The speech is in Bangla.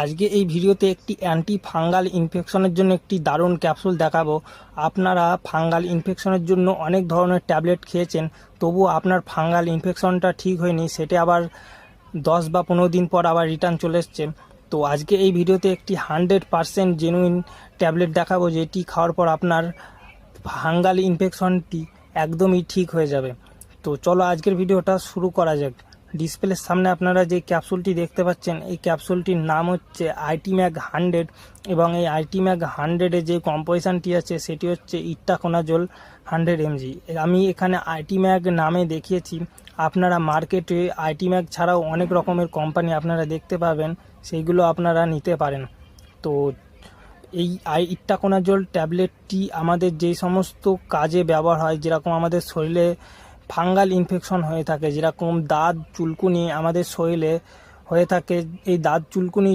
আজকে এই ভিডিওতে একটি অ্যান্টি ফাঙ্গাল ইনফেকশনের জন্য একটি দারুণ ক্যাপসুল দেখাবো। আপনারা ফাঙ্গাল ইনফেকশনের জন্য অনেক ধরনের ট্যাবলেট খেয়েছেন, তবুও আপনার ফাঙ্গাল ইনফেকশনটা ঠিক হয়নি, সেটা আবার 10 বা 15 দিন পর আবার রিটার্ন চলে এসছে। তো আজকে এই ভিডিওতে একটি 100% জেনুইন ট্যাবলেট দেখাবো, যেটি খাওয়ার পর আপনার ফাঙ্গাল ইনফেকশনটি একদমই ঠিক হয়ে যাবে। তো চলো আজকের ভিডিওটা শুরু করা যাক। ডিসপ্লের সামনে আপনারা যে ক্যাপসুলটি দেখতে পাচ্ছেন, এই ক্যাপসুলটির নাম হচ্ছে আইটিম্যাগ 100 এবং এই আইটিম্যাগ 100-এ যে কম্পোজিশনটি আছে সেটি হচ্ছে ইট্টাকোনাজোল 100 mg। আমি এখানে আইটিম্যাগ নামে দেখিয়েছি, আপনারা মার্কেটে আইটিম্যাগ ছাড়াও অনেক রকমের কোম্পানি আপনারা দেখতে পাবেন, সেইগুলো আপনারা নিতে পারেন। তো এই ইট্টাকোনাজোল ট্যাবলেটটি আমাদের যেই সমস্ত কাজে ব্যবহার হয়, যেরকম আমাদের শরীরে ফাঙ্গাল ইনফেকশন হয়ে থাকে, যেরকম দাঁত চুলকুনি আমাদের শরীরে হয়ে থাকে, এই দাঁত চুলকুনি